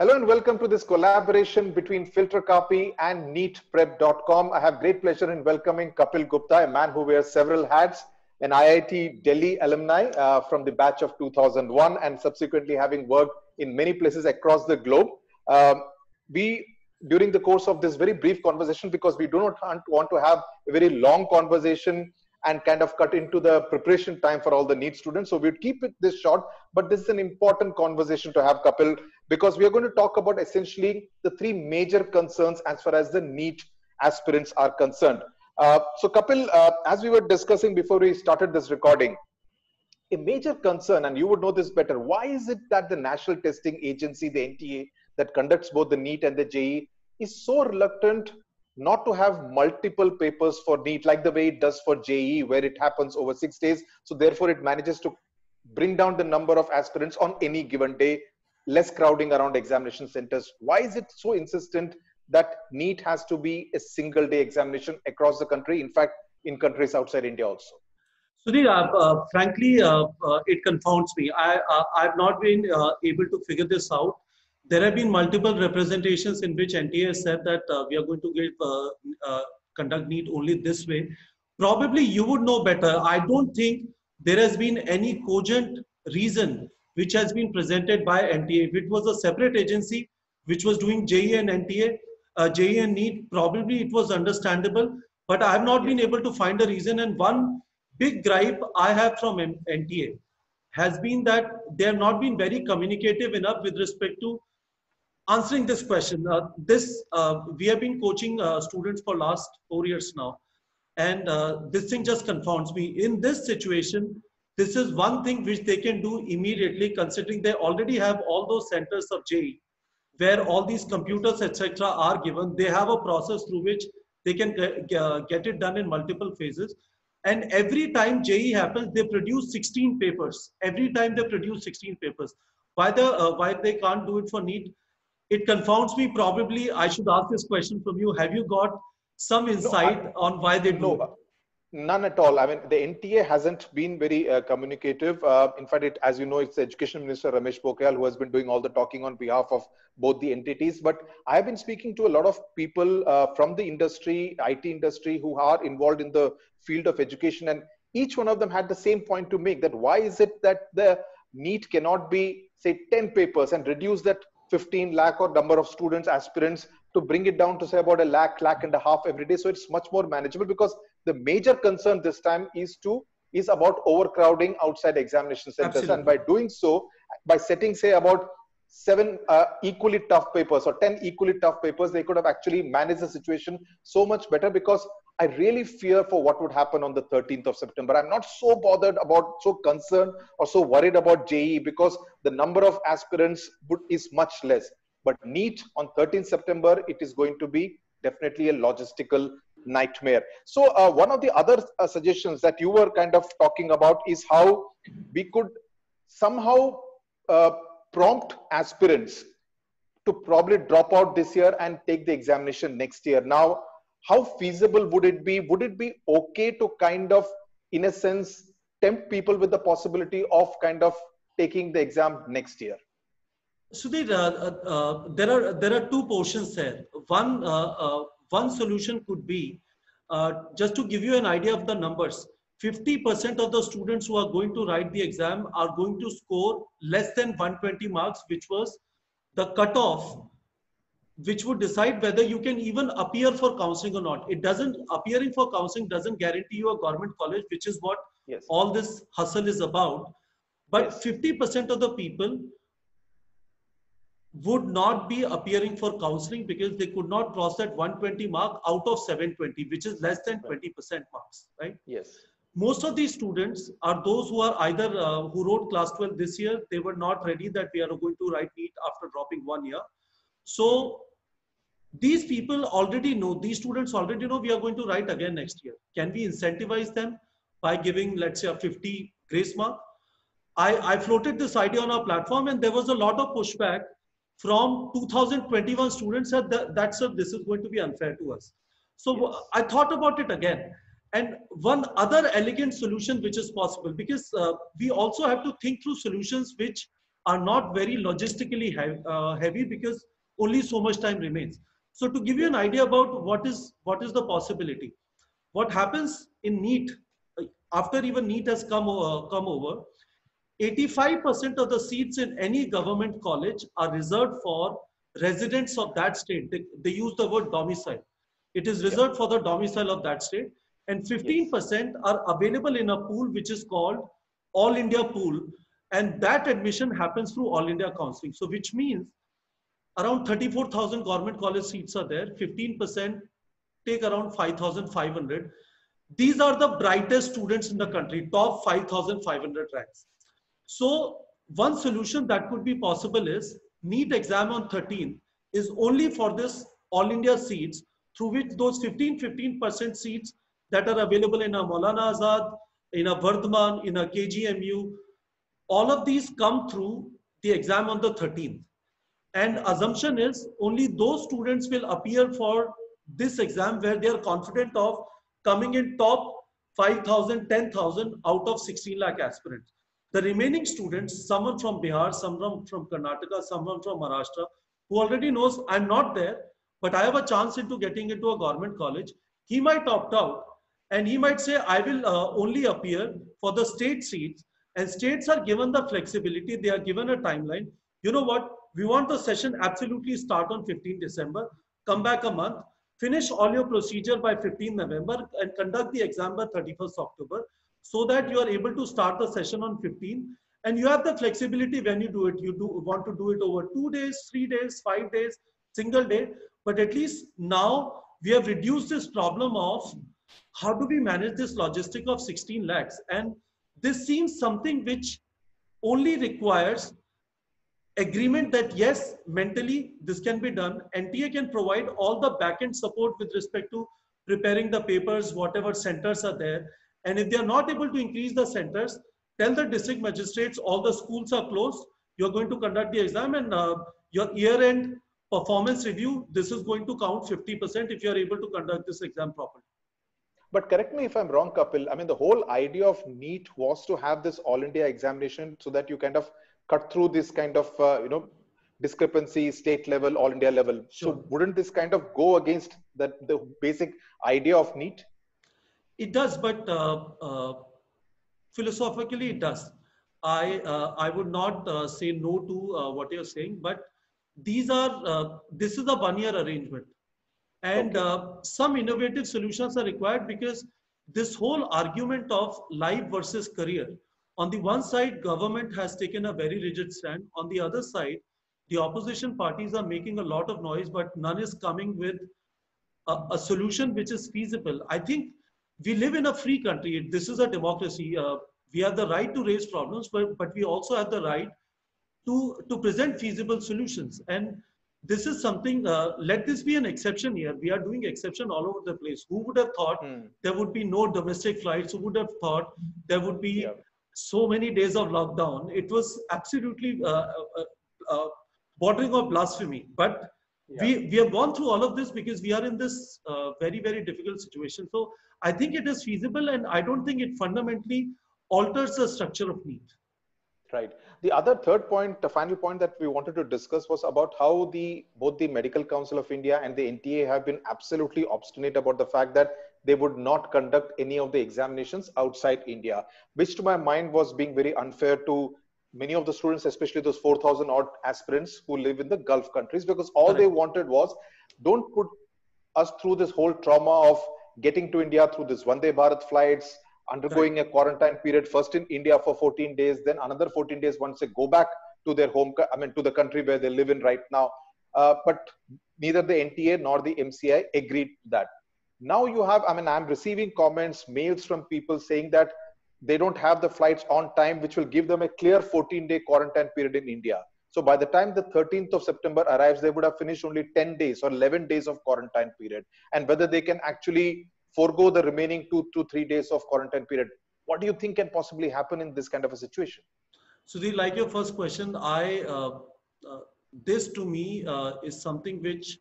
Hello and welcome to this collaboration between FilterCopy and NeetPrep.com. I have great pleasure in welcoming Kapil Gupta, a man who wears several hats, an IIT Delhi alumni from the batch of 2001 and subsequently having worked in many places across the globe. We, during the course of this very brief conversation, because we do not want to have a very long conversation and kind of cut into the preparation time for all the NEET students. So we'd keep it this short, but this is an important conversation to have, Kapil, because we are going to talk about essentially the three major concerns as far as the NEET aspirants are concerned. So Kapil, as we were discussing before we started this recording, a major concern, and you would know this better, why is it that the National Testing Agency, the NTA, that conducts both the NEET and the JEE, is so reluctant not to have multiple papers for NEET like the way it does for JEE, where it happens over 6 days. So therefore, it manages to bring down the number of aspirants on any given day, less crowding around examination centers. Why is it so insistent that NEET has to be a single day examination across the country, in fact, in countries outside India also? Sudhir, frankly, it confounds me. I've not been able to figure this out. There have been multiple representations in which NTA has said that we are going to conduct NEET only this way. Probably you would know better. I don't think there has been any cogent reason which has been presented by NTA. If it was a separate agency which was doing JEE and NTA, JEE and NEET, probably it was understandable. But I have not been able to find a reason. And one big gripe I have from NTA has been that they have not been very communicative enough with respect to answering this question. We have been coaching students for last 4 years now, and this thing just confounds me. In this situation, this is one thing which they can do immediately, considering they already have all those centers of JEE, where all these computers, etc., are given. They have a process through which they can get it done in multiple phases. And every time JEE happens, they produce 16 papers. Every time they produce 16 papers. Why they can't do it for NEET? It confounds me. Probably I should ask this question from you. Have you got some insight on why they do it? None at all. I mean, the NTA hasn't been very communicative. In fact, as you know, it's the Education Minister Ramesh Pokhriyal who has been doing all the talking on behalf of both the entities. But I have been speaking to a lot of people from the industry, IT industry, who are involved in the field of education, and each one of them had the same point to make, that why is it that the NEET cannot be, say, 10 papers and reduce that 15 lakh or number of students, aspirants, to bring it down to say about a lakh and a half every day. So it's much more manageable, because the major concern this time is about overcrowding outside examination centers. Absolutely. And by doing so, by setting, say, about 7 equally tough papers or 10 equally tough papers, they could have actually managed the situation so much better, because I really fear for what would happen on the 13th of September. I'm not so bothered about, so concerned or so worried about JEE, because the number of aspirants is much less. But NEET on 13th September, it is going to be definitely a logistical nightmare. So one of the other suggestions that you were kind of talking about is how we could somehow prompt aspirants to probably drop out this year and take the examination next year. Now, how feasible would it be? Would it be okay to kind of, in a sense, tempt people with the possibility of kind of taking the exam next year? Sudhir, there are two portions there. One solution could be, just to give you an idea of the numbers, 50% of the students who are going to write the exam are going to score less than 120 marks, which was the cutoff, which would decide whether you can even appear for counseling or not. Appearing for counseling doesn't guarantee you a government college, which is what all this hustle is about. But 50% of the people would not be appearing for counseling because they could not cross that 120 mark out of 720, which is less than 20% marks, right? Yes. Most of these students are those who are either who wrote class 12 this year. They were not ready that we are going to write NEET after dropping 1 year. So these people already know, these students already know we are going to write again next year. Can we incentivize them by giving, let's say, a 50 grace mark? I floated this idea on our platform, and there was a lot of pushback from 2021 students that this is going to be unfair to us. So I thought about it again. And one other elegant solution which is possible, because we also have to think through solutions which are not very logistically heavy because only so much time remains. So to give you an idea about what is the possibility, what happens in NEET after even NEET has come over, 85% of the seats in any government college are reserved for residents of that state. They use the word domicile. It is Yeah. reserved for the domicile of that state. And Yes. 15% are available in a pool which is called All India Pool. And that admission happens through All India Counseling. So which means around 34,000 government college seats are there. 15% take around 5,500. These are the brightest students in the country, top 5,500 ranks. So one solution that could be possible is NEET exam on 13 is only for this all India seats, through which those 15% seats that are available in a Maulana Azad, in a Vardhaman, in a KGMU, all of these come through the exam on the 13th. And assumption is only those students will appear for this exam where they are confident of coming in top 5,000, 10,000 out of 16 lakh aspirants. The remaining students, someone from Bihar, someone from Karnataka, someone from Maharashtra, who already knows I'm not there, but I have a chance into getting into a government college, he might opt out and he might say, I will only appear for the state seats. And states are given the flexibility, they are given a timeline. You know what? We want the session absolutely start on 15 December, come back a month, finish all your procedure by 15 November and conduct the exam by 31st October so that you are able to start the session on 15 and you have the flexibility when you do it. You want to do it over 2 days, 3 days, 5 days, single day, but at least now we have reduced this problem of how do we manage this logistic of 16 lakhs, and this seems something which only requires agreement that yes, mentally this can be done. NTA can provide all the back-end support with respect to preparing the papers, whatever centers are there. And if they are not able to increase the centers, tell the district magistrates all the schools are closed. You're going to conduct the exam and your year-end performance review, this is going to count 50% if you are able to conduct this exam properly. But correct me if I'm wrong, Kapil. I mean, the whole idea of NEET was to have this all India examination so that you kind of cut through this kind of, discrepancy, state level, all India level. Sure. So wouldn't this kind of go against the basic idea of NEET? It does, but philosophically it does. I would not say no to what you're saying, but this is a 1-year arrangement. And some innovative solutions are required because this whole argument of life versus career, on the one side, government has taken a very rigid stand. On the other side, the opposition parties are making a lot of noise, but none is coming with a solution which is feasible. I think we live in a free country. This is a democracy. We have the right to raise problems, but we also have the right to present feasible solutions. And this is something, let this be an exception here. We are doing exception all over the place. Who would have thought there would be no domestic flights? Who would have thought there would be so many days of lockdown? It was absolutely bordering of blasphemy. But we have gone through all of this because we are in this very, very difficult situation. So I think it is feasible, and I don't think it fundamentally alters the structure of NEET. Right. The other third point, the final point that we wanted to discuss was about how both the Medical Council of India and the NTA have been absolutely obstinate about the fact that they would not conduct any of the examinations outside India, which to my mind was being very unfair to many of the students, especially those 4,000 odd aspirants who live in the Gulf countries, because all they wanted was, don't put us through this whole trauma of getting to India through this Vande Bharat flights, undergoing a quarantine period, first in India for 14 days, then another 14 days once they go back to their home, to the country where they live in right now. But neither the NTA nor the MCI agreed to that. Now you have, I'm receiving comments, mails from people saying that they don't have the flights on time, which will give them a clear 14-day quarantine period in India. So by the time the 13th of September arrives, they would have finished only 10 days or 11 days of quarantine period. And whether they can actually forego the remaining 2 to 3 days of quarantine period. What do you think can possibly happen in this kind of a situation? Sudhir, like your first question, this to me is something which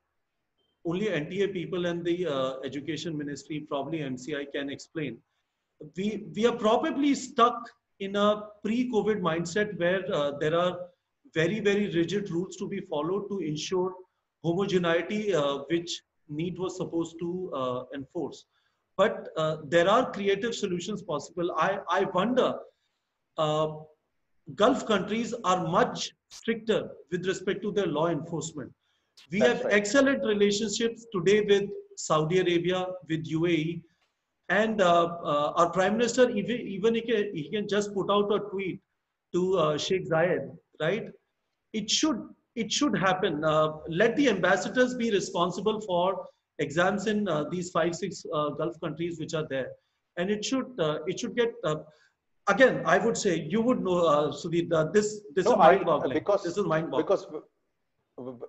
only NTA people and the Education Ministry, probably MCI, can explain. We are probably stuck in a pre-COVID mindset where there are very, very rigid rules to be followed to ensure homogeneity, which NEET was supposed to enforce. But there are creative solutions possible. I wonder, uh, Gulf countries are much stricter with respect to their law enforcement. We That's have right. excellent relationships today with Saudi Arabia, with UAE, and our Prime Minister, even he can just put out a tweet to Sheikh Zayed, right? It should it should happen. Let the ambassadors be responsible for exams in these 5 6 Gulf countries which are there, and it should get. Again, I would say you would know, Sudhir. This No, is mind-boggling. This because is mind-boggling. because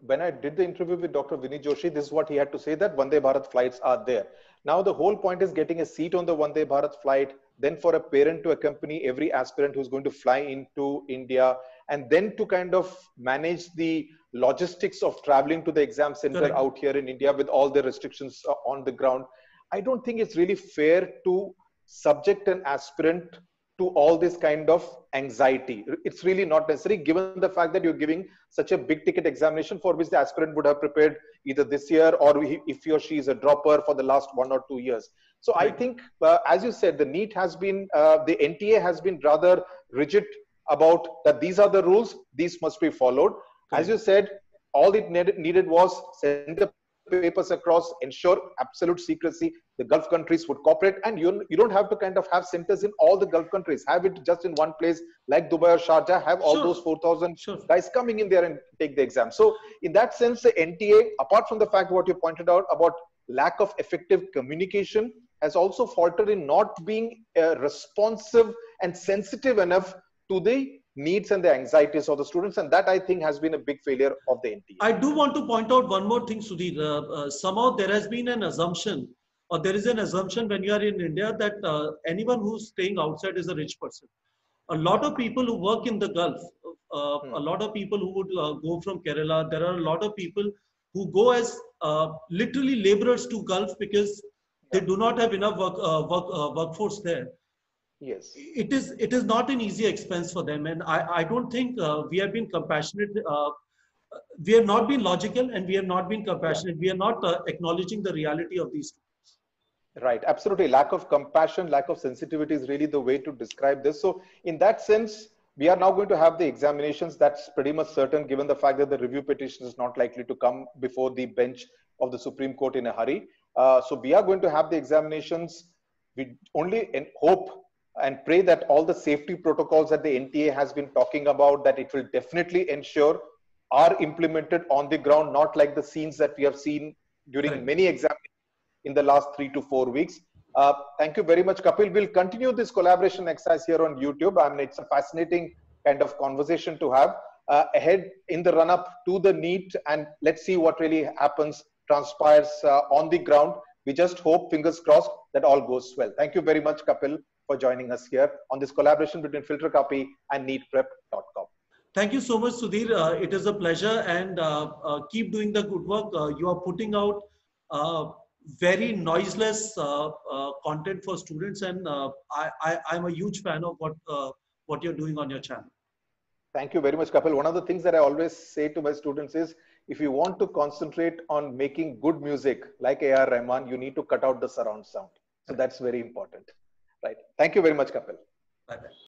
when I did the interview with Dr. Vinny Joshi, this is what he had to say, that Vande Bharat flights are there. Now the whole point is getting a seat on the Vande Bharat flight, then for a parent to accompany every aspirant who's going to fly into India, and then to kind of manage the logistics of traveling to the exam center Correct. out here in India with all the restrictions on the ground. I don't think it's really fair to subject an aspirant to all this kind of anxiety. It's really not necessary, given the fact that you're giving such a big ticket examination for which the aspirant would have prepared either this year, or if he or she is a dropper for the last 1 or 2 years. So I Right. think, as you said, the NEET has been, the NTA has been rather rigid about that these are the rules, these must be followed. As Correct. you said, all it needed was send the papers across, ensure absolute secrecy. The Gulf countries would cooperate, and you don't have to kind of have centers in all the Gulf countries. Have it just in one place like Dubai or Sharjah. Have all those Sure. 4,000 Sure. guys coming in there and take the exam. So in that sense, the NTA, apart from the fact what you pointed out about lack of effective communication, has also faltered in not being responsive and sensitive enough to the needs and the anxieties of the students, and that I think has been a big failure of the NTA. I do want to point out one more thing, Sudhir. Somehow there has been an assumption, or there is an assumption when you are in India, that anyone who's staying outside is a rich person. A lot of people who work in the Gulf, a lot of people who would go from Kerala, there are a lot of people who go as literally laborers to Gulf because they Yeah. do not have enough workforce there. Yes. It is not an easy expense for them, and I don't think we have been compassionate. We have not been logical, and we have not been Yeah. compassionate. We are not acknowledging the reality of these. Right, absolutely. Lack of compassion, lack of sensitivity is really the way to describe this. So, in that sense, we are now going to have the examinations. That's pretty much certain, given the fact that the review petition is not likely to come before the bench of the Supreme Court in a hurry. So, we are going to have the examinations. We only hope and pray that all the safety protocols that the NTA has been talking about, that it will definitely ensure are implemented on the ground, not like the scenes that we have seen during Correct. many examinations in the last 3 to 4 weeks. Thank you very much, Kapil. We'll continue this collaboration exercise here on YouTube. I mean, it's a fascinating kind of conversation to have ahead in the run up to the NEET, and let's see what really happens, transpires on the ground. We just hope, fingers crossed, that all goes well. Thank you very much, Kapil, for joining us here on this collaboration between FilterCopy and NEETprep.com. Thank you so much, Sudhir. It is a pleasure, and keep doing the good work. You are putting out very noiseless content for students, and I'm a huge fan of what you're doing on your channel. Thank you very much, Kapil. One of the things that I always say to my students is, if you want to concentrate on making good music like A.R. Rahman, you need to cut out the surround sound. So that's very important. Right. Thank you very much, Kapil. Bye bye.